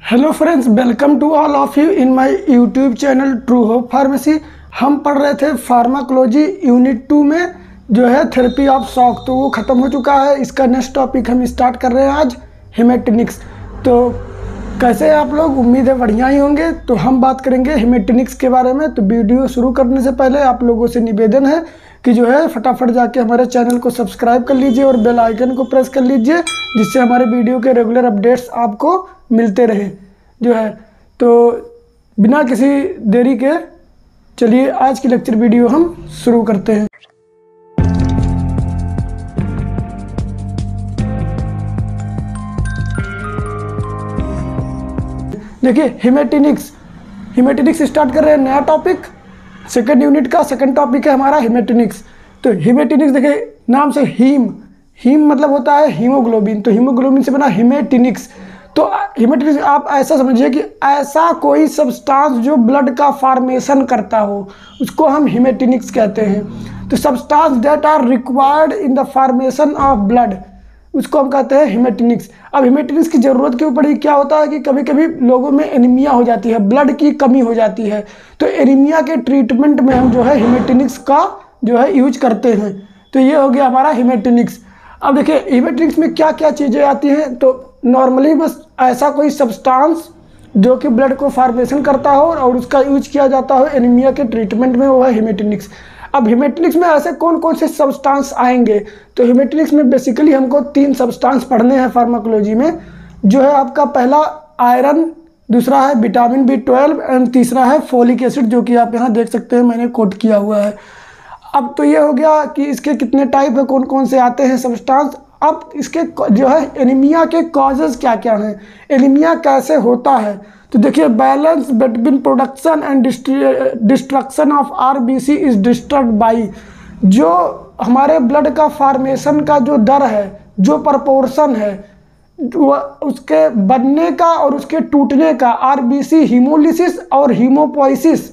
Hello friends, welcome to all of you in my YouTube channel True Hope Pharmacy. हम पढ़ रहे थे pharmacology unit 2 में जो है थेरेपी ऑफ शॉक, तो वो ख़त्म हो चुका है। इसका नेक्स्ट टॉपिक हम स्टार्ट कर रहे हैं आज, हेमेटोनिक्स। तो कैसे हैं आप लोग? उम्मीद है बढ़िया ही होंगे। तो हम बात करेंगे हेमेटोनिक्स के बारे में। तो वीडियो शुरू करने से पहले आप लोगों से निवेदन है कि जो है फटाफट जाके हमारे चैनल को सब्सक्राइब कर लीजिए और बेल आइकन को प्रेस कर लीजिए, जिससे हमारे वीडियो के रेगुलर अपडेट्स आपको मिलते रहे जो है। तो बिना किसी देरी के चलिए आज की लेक्चर वीडियो हम शुरू करते हैं। देखिए हेमेटोनिक्स स्टार्ट कर रहे हैं, नया टॉपिक, सेकंड यूनिट का सेकंड टॉपिक है हमारा हेमेटोनिक्स। तो हेमेटोनिक्स देखिए नाम से हीम मतलब होता है हीमोग्लोबिन, तो हीमोग्लोबिन से बना हेमेटोनिक्स। तो हेमेटोनिक्स आप ऐसा समझिए कि ऐसा कोई सब्सटेंस जो ब्लड का फॉर्मेशन करता हो उसको हम हेमेटोनिक्स कहते हैं। तो substance that are required in the formation of blood, उसको हम कहते हैं हेमेटोनिक्स। अब हेमेटोनिक्स की ज़रूरत क्यों पड़ी? क्या होता है कि कभी कभी लोगों में एनीमिया हो जाती है, ब्लड की कमी हो जाती है, तो एनीमिया के ट्रीटमेंट में हम जो है हेमेटोनिक्स का जो है यूज करते हैं। तो ये हो गया हमारा हेमेटोनिक्स। अब देखिए हेमेटोनिक्स में क्या क्या चीज़ें आती हैं। तो नॉर्मली बस ऐसा कोई सब्सटेंस जो कि ब्लड को फॉर्मेशन करता हो और उसका यूज किया जाता हो एनीमिया के ट्रीटमेंट में, वो है हेमेटोनिक्स। अब हेमेटोनिक्स में ऐसे कौन कौन से सब्सटेंस आएंगे? तो हेमेटोनिक्स में बेसिकली हमको 3 सब्सटेंस पढ़ने हैं फार्माकोलॉजी में, जो है आपका पहला आयरन, दूसरा है विटामिन B12 एंड तीसरा है फोलिक एसिड, जो कि आप यहाँ देख सकते हैं मैंने कोट किया हुआ है। अब तो ये हो गया कि इसके कितने टाइप है, कौन कौन से आते हैं सब्सटेंस। अब इसके जो है एनीमिया के कॉजेज़ क्या क्या हैं, एनीमिया कैसे होता है। तो देखिए balance between production and destruction of RBC is disturb by, जो हमारे ब्लड का फॉर्मेशन का जो दर है, जो प्रपोर्शन है उसके बनने का और उसके टूटने का, RBC हीमोलिसिस और हीमोपोइसिस।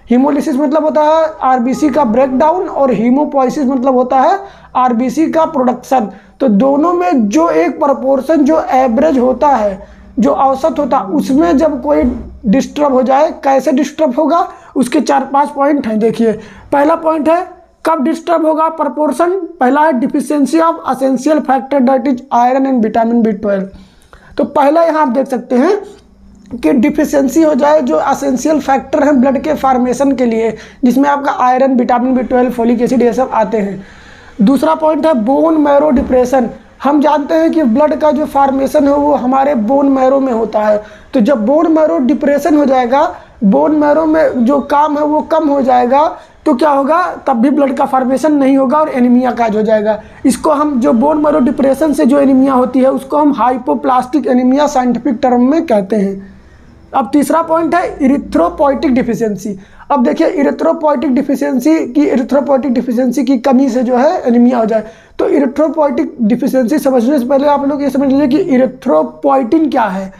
हीमोलिसिस मतलब होता है RBC का ब्रेकडाउन और हीमोपोइसिस मतलब होता है RBC का प्रोडक्शन। तो दोनों में जो एक प्रपोर्शन जो एवरेज होता है, जो औसत होता है, उसमें जब कोई डिस्टर्ब हो जाए, कैसे डिस्टर्ब होगा उसके 4-5 पॉइंट हैं। देखिए पहला पॉइंट है कब डिस्टर्ब होगा प्रपोर्शन। पहला है deficiency of essential factor that is iron and vitamin B12। तो पहला यहाँ आप देख सकते हैं कि डिफिशियंसी हो जाए जो एसेंशियल फैक्टर हैं ब्लड के फॉर्मेशन के लिए, जिसमें आपका iron, vitamin B12, folic acid ये सब आते हैं। दूसरा पॉइंट है बोन मैरो डिप्रेशन। हम जानते हैं कि ब्लड का जो फॉर्मेशन है वो हमारे बोन मैरो में होता है। तो जब बोन मैरो डिप्रेशन हो जाएगा, बोन मैरो में जो काम है वो कम हो जाएगा, तो क्या होगा, तब भी ब्लड का फॉर्मेशन नहीं होगा और एनीमिया काज हो जाएगा। इसको हम जो बोन मैरो डिप्रेशन से जो एनीमिया होती है उसको हम हाइपोप्लास्टिक एनीमिया साइंटिफिक टर्म में कहते हैं। अब तीसरा पॉइंट है इरिथ्रोपोइटिक डिफिशियंसी। अब देखिए इरिथ्रोपोइटिक डिफिशियंसी की कमी से जो है एनीमिया हो जाए। तो इरिथ्रोपोइटिक डिफिशियंसी समझने से पहले आप लोग ये समझ लीजिए कि इरिथ्रोपोइटिन क्या है।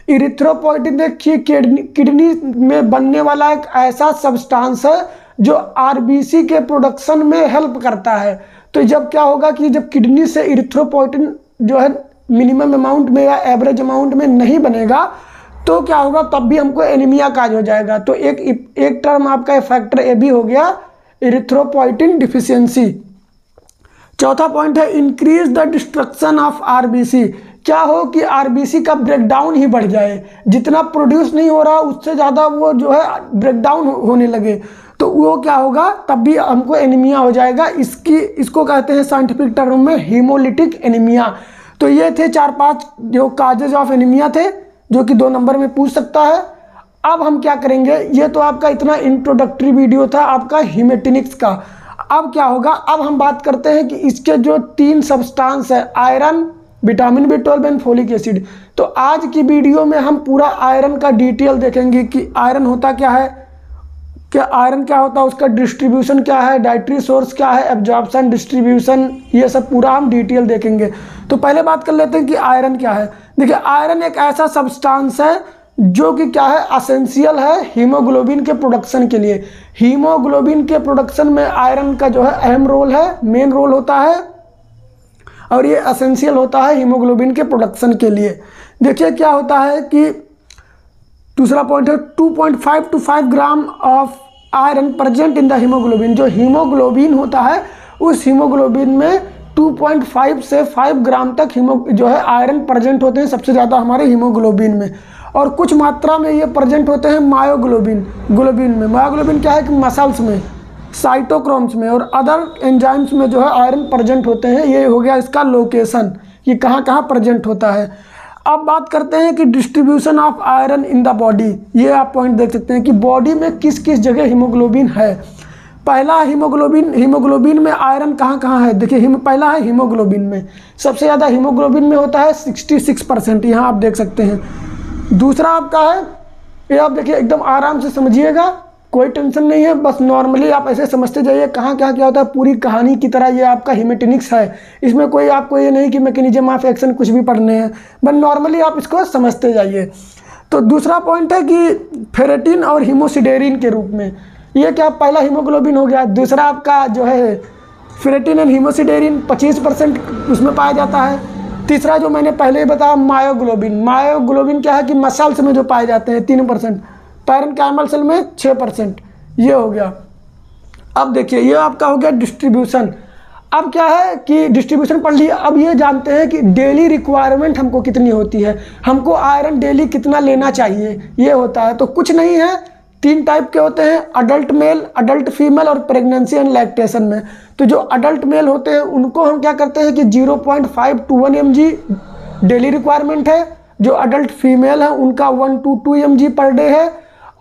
इरिथ्रोपोइटिन देखिए किडनी में बनने वाला एक ऐसा सब्सटेंस है जो RBC के प्रोडक्शन में हेल्प करता है। तो जब क्या होगा कि जब किडनी से इरिथ्रोपोइटिन जो है मिनिमम अमाउंट में या एवरेज अमाउंट में नहीं बनेगा, तो क्या होगा, तब भी हमको एनीमिया काज हो जाएगा। तो एक टर्म आपका फैक्टर ए भी हो गया इरिथ्रोपोइटिन डिफिशियंसी। चौथा पॉइंट है increase the destruction of RBC। क्या हो कि RBC का ब्रेकडाउन ही बढ़ जाए, जितना प्रोड्यूस नहीं हो रहा उससे ज़्यादा वो जो है ब्रेकडाउन होने लगे, तो वो क्या होगा, तब भी हमको एनीमिया हो जाएगा। इसको कहते हैं साइंटिफिक टर्म में हीमोलिटिक एनीमिया। तो ये थे 4-5 जो काजेज ऑफ एनीमिया थे, जो कि 2 नंबर में पूछ सकता है। अब हम क्या करेंगे, ये तो आपका इतना इंट्रोडक्टरी वीडियो था आपका हेमेटोनिक्स का। अब क्या होगा, अब हम बात करते हैं कि इसके जो 3 सब्सटेंस है, iron, vitamin B12 and folic acid. तो आज की वीडियो में हम पूरा आयरन का डिटेल देखेंगे कि आयरन होता क्या है, आयरन क्या होता है, उसका डिस्ट्रीब्यूशन क्या है, डाइटरी सोर्स क्या है, एब्जॉर्प्शन, डिस्ट्रीब्यूशन, ये सब पूरा हम डिटेल देखेंगे। तो पहले बात कर लेते हैं कि आयरन क्या है। देखिए आयरन एक ऐसा सब्सटेंस है जो कि क्या है, एसेंशियल है हीमोग्लोबिन के प्रोडक्शन के लिए। हीमोग्लोबिन के प्रोडक्शन में आयरन का जो है अहम रोल है, मेन रोल होता है, और ये एसेंशियल होता है हीमोग्लोबिन के प्रोडक्शन के लिए। देखिए क्या होता है कि दूसरा पॉइंट है 2.5 to 5 gram of iron present in the haemoglobin. जो हीमोग्लोबिन होता है उस हीमोग्लोबिन में 2.5 से 5 ग्राम तक जो है आयरन प्रेजेंट होते हैं सबसे ज़्यादा हमारे हीमोग्लोबिन में। और कुछ मात्रा में ये प्रेजेंट होते हैं ग्लोबिन में। मायोग्लोबिन क्या है कि मसल्स में, साइटोक्रोम्स में और अदर एंजाइम्स में जो है आयरन प्रेजेंट होते हैं। ये हो गया इसका लोकेशन, ये कहाँ कहाँ प्रेजेंट होता है। अब बात करते हैं कि distribution of iron in the body. ये आप पॉइंट देख सकते हैं कि बॉडी में किस किस जगह हीमोग्लोबिन है। पहला हीमोग्लोबिन में आयरन कहाँ कहाँ है। देखिए पहला है हीमोग्लोबिन में, सबसे ज़्यादा हीमोग्लोबिन में होता है 66%, यहाँ आप देख सकते हैं। दूसरा आपका है, ये आप देखिए एकदम आराम से समझिएगा, कोई टेंशन नहीं है, बस नॉर्मली आप ऐसे समझते जाइए कहाँ क्या क्या होता है पूरी कहानी की तरह। ये आपका हीमेटिनिक्स है, इसमें कोई आपको ये नहीं कि मैकेनिज्म ऑफ एक्शन कुछ भी पढ़ने हैं, बस नॉर्मली आप इसको समझते जाइए। तो दूसरा पॉइंट है कि फेरेटिन और हीमोसिडेरिन के रूप में, ये क्या पहला हीमोग्लोबिन हो गया। दूसरा आपका जो है फेरेटिन एंड हीमोसिडेरिन 25% उसमें पाया जाता है। तीसरा जो मैंने पहले ही बताया मायोग्लोबिन क्या है कि मसल्स में जो पाए जाते हैं 3%, पैरेन्काइमल सेल में 6%, ये हो गया। अब देखिए ये आपका हो गया डिस्ट्रीब्यूशन। अब क्या है कि डिस्ट्रीब्यूशन पढ़ लिया, अब ये जानते हैं कि डेली रिक्वायरमेंट हमको कितनी होती है, हमको आयरन डेली कितना लेना चाहिए, ये होता है। तो कुछ नहीं है, 3 टाइप के होते हैं, अडल्ट मेल, अडल्ट फीमेल और प्रेगनेंसी एंड लैक्टेशन में। तो जो अडल्ट मेल होते हैं उनको हम क्या करते हैं कि 0.5 to 1 mg डेली रिक्वायरमेंट है। जो अडल्ट फीमेल है उनका 1 to 2 mg पर डे है।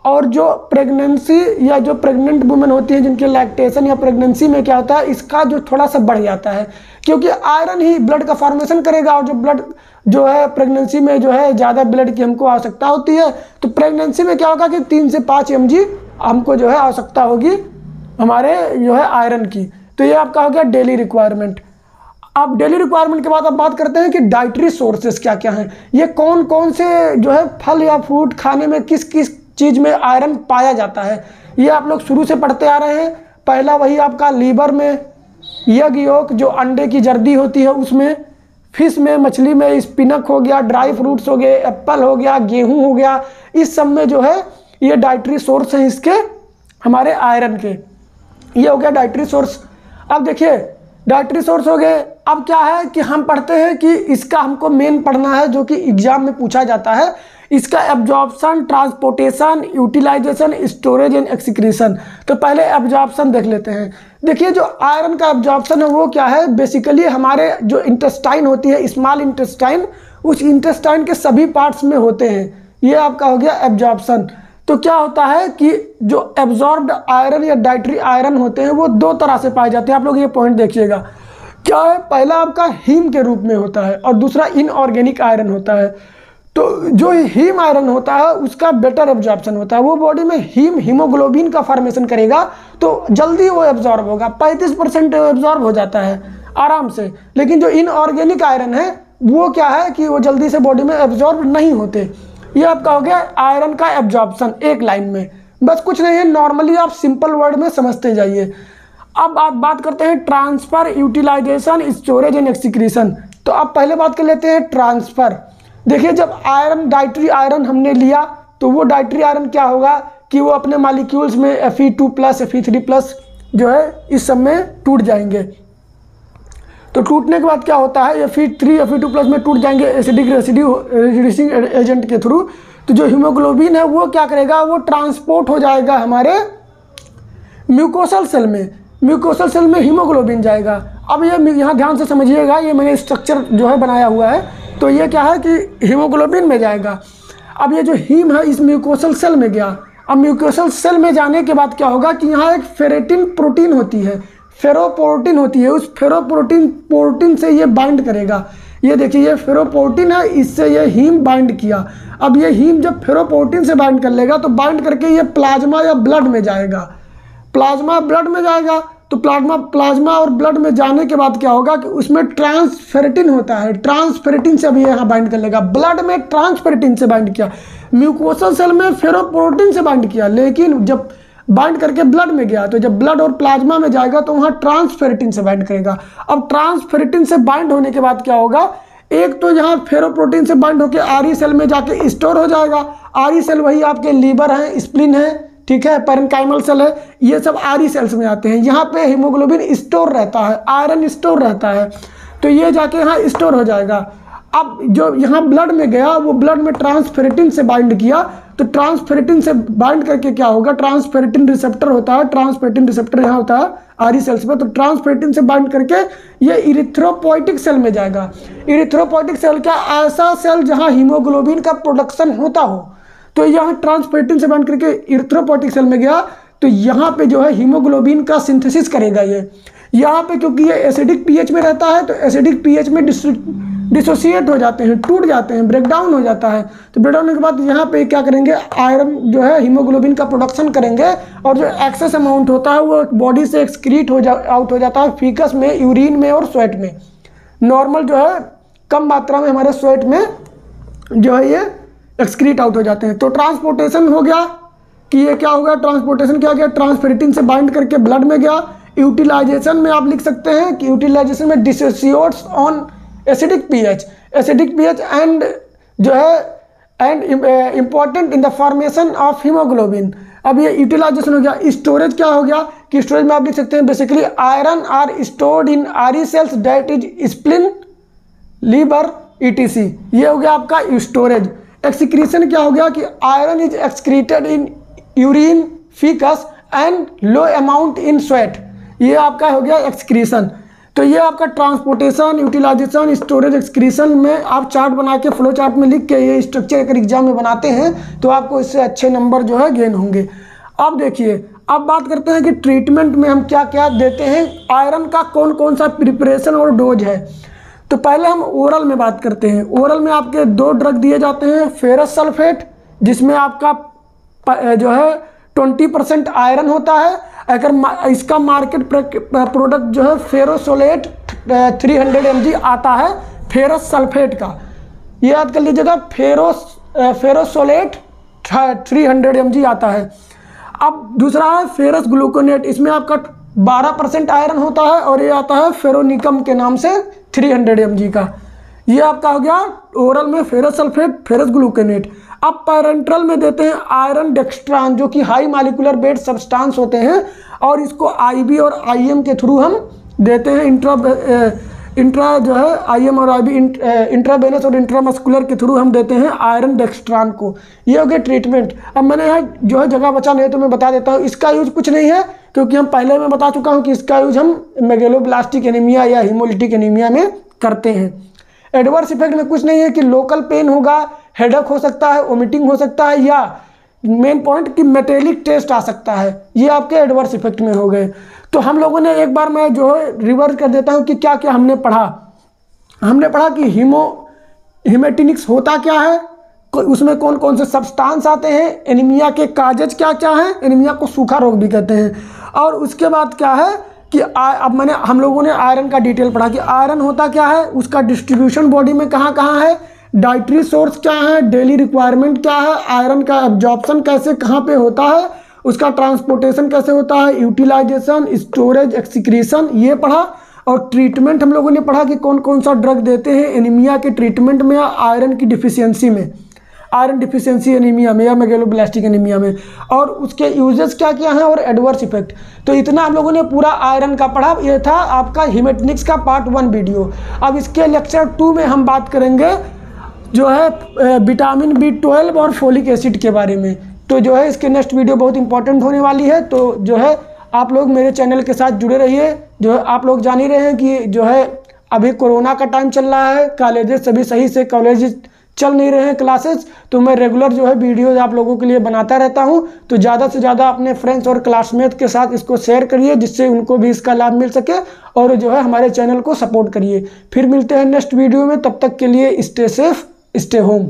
और जो प्रेगनेंसी या जो प्रेग्नेंट वुमेन होती है जिनके लैक्टेशन या प्रेगनेंसी में क्या होता है, इसका जो थोड़ा सा बढ़ जाता है, क्योंकि आयरन ही ब्लड का फॉर्मेशन करेगा। और जो ब्लड जो है प्रेगनेंसी में जो है ज़्यादा ब्लड की हमको आवश्यकता होती है, तो प्रेगनेंसी में क्या होगा कि 3 से 5 mg हमको जो है आवश्यकता होगी हमारे जो है आयरन की। तो ये आपका हो गया डेली रिक्वायरमेंट। अब डेली रिक्वायरमेंट के बाद अब बात करते हैं कि डाइटरी सोर्सेस क्या क्या हैं। ये कौन कौन से जो है फल या फ्रूट खाने में किस किस चीज़ में आयरन पाया जाता है, ये आप लोग शुरू से पढ़ते आ रहे हैं। पहला वही आपका लीवर में, यग योक जो अंडे की जर्दी होती है उसमें, फिश में, मछली में, स्पिनक हो गया, ड्राई फ्रूट्स हो गए, एप्पल हो गया, गेहूं हो गया, इस सब में जो है ये डाइटरी सोर्स है इसके हमारे आयरन के। ये हो गया डाइटरी सोर्स। अब देखिए डाइटरी सोर्स हो गए। अब क्या है कि हम पढ़ते हैं कि इसका हमको मेन पढ़ना है जो कि एग्जाम में पूछा जाता है, इसका absorption, transportation, utilisation, storage and excretion. तो पहले एब्जॉर्प्शन देख लेते हैं। देखिए जो आयरन का एब्जॉर्प्शन है वो क्या है, बेसिकली हमारे जो इंटेस्टाइन होती है, स्मॉल इंटेस्टाइन, उस इंटेस्टाइन के सभी पार्ट्स में होते हैं। ये आपका हो गया एब्जॉर्प्शन। तो क्या होता है कि जो एब्जॉर्ब्ड आयरन या डाइटरी आयरन होते हैं वो 2 तरह से पाए जाते हैं। आप लोग ये पॉइंट देखिएगा, क्या है, पहला आपका हीम के रूप में होता है और दूसरा इनऑर्गेनिक आयरन होता है। तो जो हीम आयरन होता है उसका बेटर एब्जॉर्प्शन होता है, वो बॉडी में हीमोग्लोबिन का फॉर्मेशन करेगा तो जल्दी वो एब्जॉर्ब होगा, 35% एब्जॉर्ब हो जाता है आराम से। लेकिन जो इनऑर्गेनिक आयरन है वो क्या है कि वो जल्दी से बॉडी में एब्जॉर्ब नहीं होते। ये आपका हो गया आयरन का एब्जॉर्प्शन एक लाइन में, बस कुछ नहीं है, नॉर्मली आप सिंपल वर्ड में समझते जाइए। अब आप बात करते हैं transfer, utilisation, storage and excretion. तो अब पहले बात कर लेते हैं ट्रांसफर। देखिए जब आयरन, डाइटरी आयरन हमने लिया तो वो डाइटरी आयरन क्या होगा कि वो अपने मॉलिक्यूल्स में Fe2+, Fe3+ जो है इस सब में टूट जाएंगे। तो टूटने के बाद क्या होता है, Fe3, Fe2+ में टूट जाएंगे एसिडिक रिड्यूसिंग एजेंट के थ्रू। तो जो हीमोग्लोबिन है वो क्या करेगा, वो ट्रांसपोर्ट हो जाएगा हमारे म्यूकोसल सेल में। म्यूकोसल सेल में हीमोग्लोबिन जाएगा। अब ये यहाँ ध्यान से समझिएगा, ये मैंने स्ट्रक्चर जो है बनाया हुआ है। तो ये क्या है कि हीमोग्लोबिन में जाएगा। अब ये जो हीम है इस म्यूकोसल सेल में गया। अब म्यूकोसल सेल में जाने के बाद क्या होगा कि यहाँ एक फेरेटिन प्रोटीन होती है, फेरोपोर्टिन होती है, उस फेरोपोर्टिन से ये बाइंड करेगा। ये देखिए ये फेरोपोर्टिन है, इससे ये हीम बाइंड किया। अब ये हीम जब फेरोपोर्टिन से बाइंड कर लेगा तो बाइंड करके ये प्लाज्मा या ब्लड में जाएगा। प्लाज्मा ब्लड में जाएगा तो प्लाज्मा और ब्लड में जाने के बाद क्या होगा कि उसमें ट्रांसफेरेटिन होता है, ट्रांसफेरेटिन से अभी यहाँ बाइंड कर लेगा। ब्लड में ट्रांसफेरेटिन से बाइंड किया, म्यूकोसल सेल में फेरोपोर्टिन से बाइंड किया, लेकिन जब बाइंड करके ब्लड में गया तो जब ब्लड और प्लाज्मा में जाएगा तो वहाँ ट्रांसफेरेटिन से बाइंड करेगा। अब ट्रांसफेरेटिन से बाइंड होने के बाद क्या होगा, एक तो यहाँ फेरोप्रोटीन से बाइंड होकर आरी सेल में जाके स्टोर हो जाएगा। आरी सेल वही आपके लीवर है, स्प्लीन है, ठीक है, पैरेन्काइमल सेल है, ये सब आरी सेल्स में आते हैं। यहाँ पे हीमोग्लोबिन स्टोर रहता है, आयरन स्टोर रहता है, तो ये जाके यहाँ स्टोर हो जाएगा। अब जो यहाँ ब्लड में गया वो ब्लड में ट्रांसफेरेटिन से बाइंड किया, तो ट्रांसफेरेटिन से बाइंड करके क्या होगा, ट्रांसफेरेटिन रिसेप्टर होता है, ट्रांसफेरेटिन रिसेप्टर यहाँ होता है आरी सेल्स में, तो ट्रांसफेरेटिन से बाइंड करके ये इरिथ्रोपोइटिक सेल में जाएगा। इरिथ्रोपोइटिक सेल क्या, ऐसा सेल जहाँ हीमोग्लोबिन का प्रोडक्शन होता हो, तो यहाँ ट्रांसफेरेटिन से बाइंड करके इरिथ्रोपोइटिक सेल में गया, तो यहाँ पे जो है हीमोग्लोबिन का सिंथेसिस करेगा ये। यहाँ पे क्योंकि ये एसिडिक पीएच में रहता है, तो एसिडिक पीएच में डिसोसिएट हो जाते हैं, टूट जाते हैं, ब्रेकडाउन हो जाता है। तो ब्रेकडाउन होने के बाद यहाँ पे क्या करेंगे, आयरन जो है हीमोग्लोबिन का प्रोडक्शन करेंगे, और जो एक्सेस अमाउंट होता है वो बॉडी से एक्सक्रीट आउट हो जाता है फीकस में, यूरिन में और स्वेट में। नॉर्मल जो है कम मात्रा में हमारे स्वेट में जो है ये एक्सक्रीट आउट हो जाते हैं। तो ट्रांसपोर्टेशन हो गया कि ये क्या हो गया, ट्रांसपोर्टेशन क्या गया, ट्रांसफेरेटिन से बाइंड करके ब्लड में गया। यूटिलाइजेशन में आप लिख सकते हैं कि यूटिलाइजेशन में dissociates on acidic pH and जो है and important in the formation of haemoglobin. अब ये यूटिलाइजेशन हो गया। स्टोरेज क्या हो गया कि स्टोरेज में आप लिख सकते हैं basically iron are stored in RE cells that is spleen, liver, ETC. ये हो गया आपका स्टोरेज। एक्सक्रीशन क्या हो गया कि iron is excreted in urine, faeces and low amount in sweat. ये आपका हो गया एक्सक्रीशन। तो ये आपका ट्रांसपोर्टेशन, यूटिलाइजेशन, स्टोरेज, एक्सक्रीशन में आप चार्ट बना के फ्लो चार्ट में लिख के ये स्ट्रक्चर अगर एग्जाम में बनाते हैं तो आपको इससे अच्छे नंबर जो है गेन होंगे। अब देखिए, अब बात करते हैं कि ट्रीटमेंट में हम क्या क्या देते हैं, आयरन का कौन कौन सा प्रिपरेशन और डोज है। तो पहले हम ओरल में बात करते हैं। ओरल में आपके 2 ड्रग दिए जाते हैं, फेरस सल्फेट जिसमें आपका जो है 20% आयरन होता है। अगर इसका मार्केट प्रोडक्ट जो है फेरोसोलेट 300 mg आता है फेरस सल्फेट का, ये याद कर लीजिएगा, फेरोसोलेट 300 mg आता है। अब दूसरा है फेरस ग्लूकोनेट, इसमें आपका 12% आयरन होता है और ये आता है फेरोनिकम के नाम से 300 mg का। ये आपका हो गया ओरल में फेरस सल्फेट, फेरस ग्लूकोनेट। अब पैरेंट्रल में देते हैं आयरन डेक्स्ट्रान, जो कि हाई मॉलिक्यूलर वेट सब्सटेंस होते हैं, और इसको आईबी और आईएम के थ्रू हम देते हैं। इंट्रा जो है आईएम और आईबी, इंट्रावेनस और इंट्रामस्कुलर के थ्रू हम देते हैं आयरन डेक्स्ट्रान को। ये हो गया ट्रीटमेंट। अब मैंने यहाँ जो है जगह बचा नहीं तो मैं बता देता हूँ, इसका यूज कुछ नहीं है क्योंकि हम पहले मैं बता चुका हूँ कि इसका यूज हम मेगेलोब्लास्टिक एनीमिया या हीमोलिटिक एनीमिया में करते हैं। एडवर्स इफेक्ट में कुछ नहीं है कि लोकल पेन होगा, हेडेक हो सकता है, वोमिटिंग हो सकता है, या मेन पॉइंट कि मेटेलिक टेस्ट आ सकता है। ये आपके एडवर्स इफेक्ट में हो गए। तो हम लोगों ने एक बार मैं जो है रिवर्स कर देता हूँ कि क्या क्या हमने पढ़ा। हमने पढ़ा कि हीमेटिनिक्स होता क्या है, उसमें कौन कौन से सब्सटेंस आते हैं, एनीमिया के काजेज क्या क्या हैं, एनीमिया को सूखा रोग भी कहते हैं, और उसके बाद क्या है कि अब हम लोगों ने आयरन का डिटेल पढ़ा कि आयरन होता क्या है, उसका डिस्ट्रीब्यूशन बॉडी में कहाँ कहाँ है, डाइटरी सोर्स क्या है, डेली रिक्वायरमेंट क्या है, आयरन का एब्जॉर्प्शन कैसे कहाँ पे होता है, उसका ट्रांसपोर्टेशन कैसे होता है, यूटिलाइजेशन, स्टोरेज, एक्सक्रीशन, ये पढ़ा। और ट्रीटमेंट हम लोगों ने पढ़ा कि कौन कौन सा ड्रग देते हैं एनीमिया के ट्रीटमेंट में, आयरन की डिफिशियंसी में, आयरन डिफिशियंसी एनीमिया में या मेगेलोब्लास्टिक एनीमिया में, और उसके यूजेस क्या क्या हैं और एडवर्स इफेक्ट। तो इतना हम लोगों ने पूरा आयरन का पढ़ा। ये था आपका हीमेटिनिक्स का पार्ट 1 वीडियो। अब इसके लेक्चर 2 में हम बात करेंगे जो है विटामिन B12 और फोलिक एसिड के बारे में। तो जो है इसके नेक्स्ट वीडियो बहुत इंपॉर्टेंट होने वाली है। तो जो है आप लोग मेरे चैनल के साथ जुड़े रहिए। जो है आप लोग जान ही रहे हैं कि जो है अभी कोरोना का टाइम चल रहा है, कॉलेजेस सभी सही से कॉलेज चल नहीं रहे हैं क्लासेस, तो मैं रेगुलर जो है वीडियोज आप लोगों के लिए बनाता रहता हूं। तो ज़्यादा से ज़्यादा अपने फ्रेंड्स और क्लासमेट के साथ इसको शेयर करिए जिससे उनको भी इसका लाभ मिल सके, और जो है हमारे चैनल को सपोर्ट करिए। फिर मिलते हैं नेक्स्ट वीडियो में, तब तक के लिए स्टे सेफ, स्टे होम।